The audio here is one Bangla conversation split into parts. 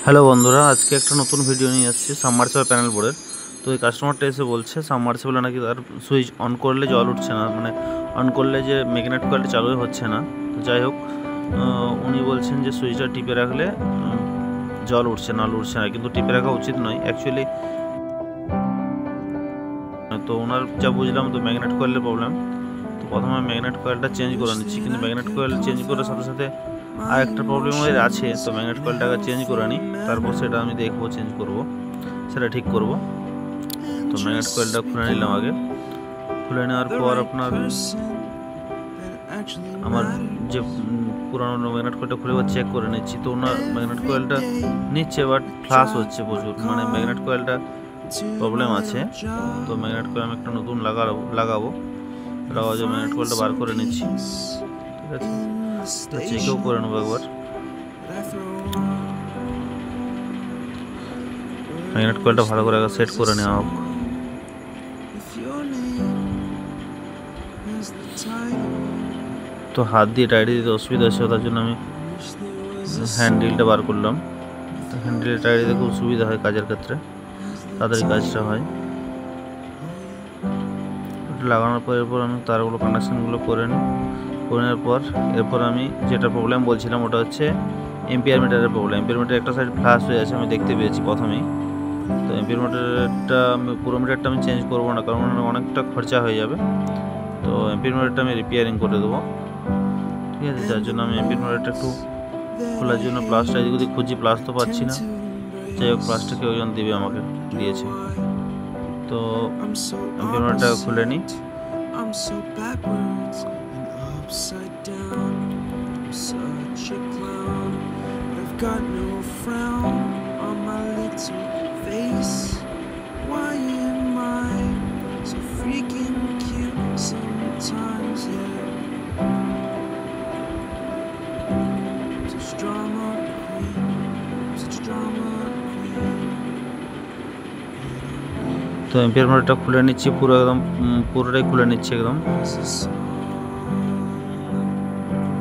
হ্যালো বন্ধুরা, আজকে একটা নতুন ভিডিও নিয়ে এসেছি সাবমার্সিবল প্যানেল বোর্ডের। তো এই কাস্টমারটা এসে বলছে সাবমার্সিবলে নাকি তার সুইচ অন করলে জল উঠছে না, মানে অন করলে যে ম্যাগনেট কয়েলটা চালুই হচ্ছে না। তো যাই হোক, উনি বলছেন যে সুইচটা টিপে রাখলে জল উঠছে না, কিন্তু টিপে রাখা উচিত নয় অ্যাকচুয়ালি। তো ওনার যা বুঝলাম, তো ম্যাগনেট কয়েলের প্রবলেম। তো প্রথমে ম্যাগনেট কয়েলটা চেঞ্জ করে নিচ্ছি, কিন্তু ম্যাগনেট কয়েল চেঞ্জ করার সাথে সাথে আর একটা প্রবলেম আছে। তো ম্যাগনেট কয়েলটাকে চেঞ্জ করে নিই, তারপর সেটা আমি দেখবো, চেঞ্জ করব, সেটা ঠিক করব। তো ম্যাগনেট কয়েলটা খুলে নিলাম আগে। খুলে নেওয়ার পর আপনার আমার যে পুরানো ম্যাগনেট কয়েলটা খুলে চেক করে নিচ্ছি। তো ওনার ম্যাগনেট কয়েলটা নিচ্ছে, বাট ফ্লাশ হচ্ছে প্রচুর, মানে ম্যাগনেট কয়েলটা প্রবলেম আছে। তো ম্যাগনেট কয়েল আমি একটা নতুন লাগাবো যে ম্যাগনেট কয়েলটা বার করে নিচ্ছি, ঠিক আছে। তো চেকও করে নেবো একবার। ম্যাগনেট কয়েলটা ভালো করে সেট করে নেওয়া হোক। তো হাত দিয়ে টাইট দিতে অসুবিধা আছে, তার জন্য আমি হ্যান্ডেলটা বার করলাম। তো হ্যান্ডেলে টাইট দিতে খুব সুবিধা হয় কাজের ক্ষেত্রে, তাড়াতাড়ি কাজটা হয়। ওটা লাগানোর পর এরপর আমি তারগুলো কানেকশানগুলো করে নিই। করে নেওয়ার পর এরপর আমি যেটা প্রবলেম বলছিলাম, ওটা হচ্ছে এম্পিয়ার মিটারের প্রবলেম। এম্পিয়ার মিটার একটা সাইড ফ্লাশ হয়ে আছে, আমি দেখতে পেয়েছি প্রথমেই। তো এম্পিয়ার মিটারটা পুরো মিটারটা আমি চেঞ্জ করবো না, কারণ অনেকটা খরচা হয়ে যাবে। তো এম্পিয়ার মিটারটা আমি রিপেয়ারিং করে দেবো, ঠিক আছে। যার জন্য আমি এম্পিয়ার মিটারটা একটু খোলার জন্য প্লাসটা এদিক ওদিক খুঁজি, প্লাস তো পাচ্ছি না। যাই হোক, প্লাসটাকে ওজন দিবে, আমাকে দিয়েছে। তো এম্পিয়ার মিটারটা খুলে নিই। Got no frown on my little face. Why am I so freaking cute sometimes? Yeah, such drama queen, such drama queen. তো এম্পিয়ার মিটারটা খুলে নিচ্ছি, পুরোটাই খুলে নিচ্ছি একদম।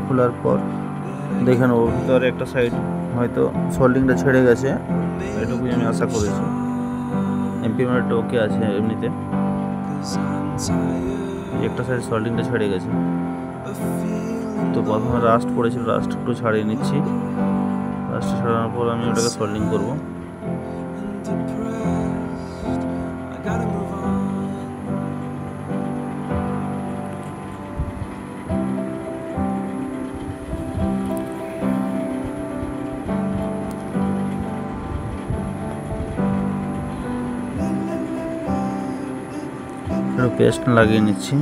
খোলার পর দেখে নেবো ভিতরে একটা সাইড হয়তো সোল্ডিংটা ছেড়ে গেছে, এটুকুই আমি আশা করেছি। এম্পিয়ার মিটারটা ওকে আছে এমনিতে, একটা সাইড সোল্ডিংটা ছেড়ে গেছে। তো প্রথমে রাস্ট পড়েছিল, রাস্ট একটু ছাড়িয়ে নিচ্ছি। রাস্ট ছাড়ানোর পর আমি ওটাকে সোল্ডিং করবো। পেস্ট লাগিয়ে নিচ্ছি।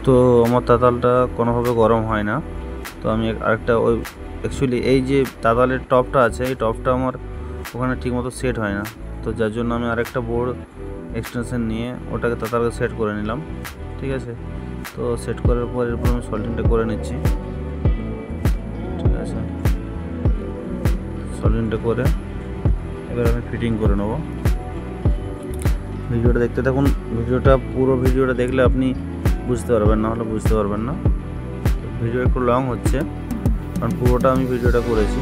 তো আমার তাতালটা কোনোভাবে গরম হয় না। তো আমি আরেকটা ওই অ্যাকচুয়ালি এই যে তাতালের টপটা আছে, এই টপটা আমার ওখানে ঠিকমতো সেট হয় না। তো যার জন্য আমি আরেকটা বোর্ড এক্সটেনশন নিয়ে ওটাকে তাতালকে সেট করে নিলাম, ঠিক আছে। তো সেট করার পর এরপর আমি সোল্ডিংটা করে নিচ্ছি, ঠিক আছে। সোল্ডিংটা করে এবার আমি ফিটিং করে নেব। ভিডিওটা দেখতে থাকুন, পুরো ভিডিওটা দেখলে আপনি বুঝতে পারবেন, না হলে বুঝতে পারবেন না। ভিডিও একটু লং হচ্ছে, কারণ পুরোটা আমি ভিডিওটা করেছি।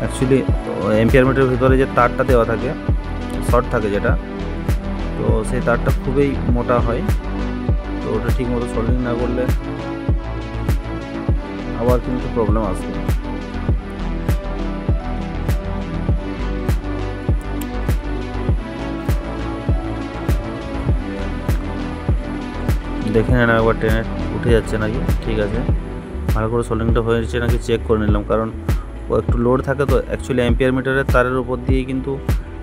অ্যাকচুয়ালি এম্পিয়ার মিটারের ভিতরে যে তারটা দেওয়া থাকে, শর্ট থাকে যেটা, তো সেই তারটা খুবই মোটা হয়। তো ওটা ঠিক মতো সোল্ডিং না করলে আবার কিন্তু প্রবলেম আসবে। দেখে নেন একবার, টেনে উঠে যাচ্ছে নাকি, ঠিক আছে। ভালো করে সোল্ডিংটা হয়েছে নাকি চেক করে নিলাম, কারণ ও একটু লোড থাকে। তো অ্যাকচুয়ালি এম্পিয়ার মিটারের তারের উপর দিয়ে কিন্তু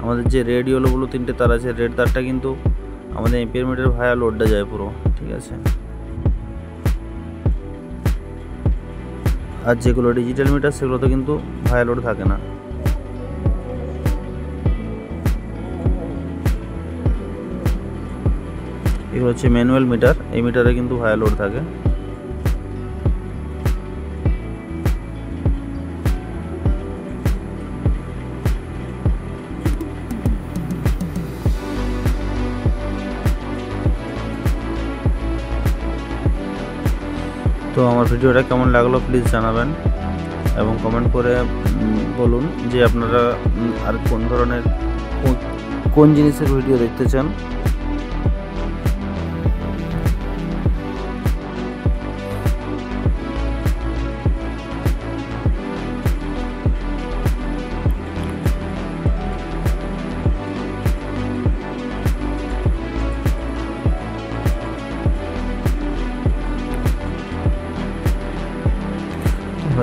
আমাদের যে রেড ইয়েলোগুলো তিনটে তার আছে, রেড তারটা কিন্তু আমাদের এম্পিয়ার মিটার ভায়া লোডটা যায় পুরো, ঠিক আছে। আর যেগুলো ডিজিটাল মিটার সেগুলোতে কিন্তু ভায়া লোড থাকে না। এগুলো হচ্ছে ম্যানুয়াল মিটার, এই মিটারে কিন্তু ভায়া লোড থাকে। তো আমার ভিডিওটা কেমন লাগলো প্লিজ জানাবেন এবং কমেন্ট করে বলুন যে আপনারা আর কোন ধরনের কোন জিনিসের ভিডিও দেখতে চান।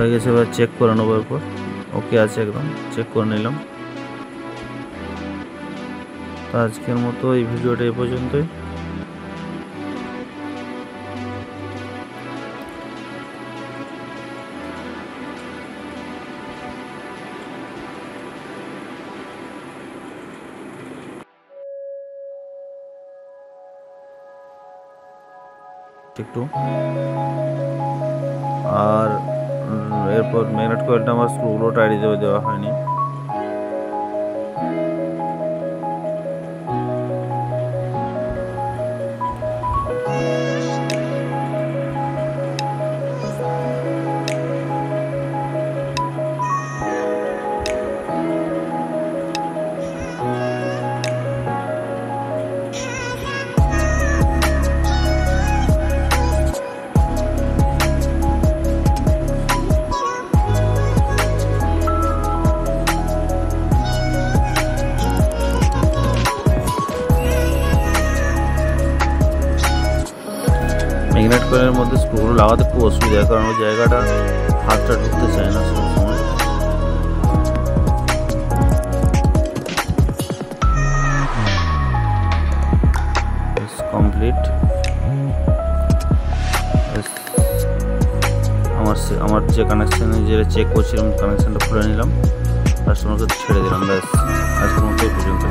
হয়ে গেছে, এবার চেক করে নেবো। এরপর ওকে আছে, একদম চেক করে নিলাম। তো আজকের মতো এই ভিডিওটা এই পর্যন্তই। একটু আর এরপর ম্যাগনেট কয়েলটা আমার স্ক্রুগুলো টাইট দেওয়া হয়নি। ম্যাগনেট কয়েলের মধ্যে স্ক্রুগুলো লাগাতে খুব অসুবিধা, কারণ ওই জায়গাটা হাতটা ঢুকতে চায় না সবসময়। কমপ্লিট। আমার যে কানেকশানে যেটা চেক করছিলাম কানেকশানটা খুলে নিলাম, কাস্টমারকে ছেড়ে দিলাম। ব্যাস আজকের মতো এই পর্যন্ত।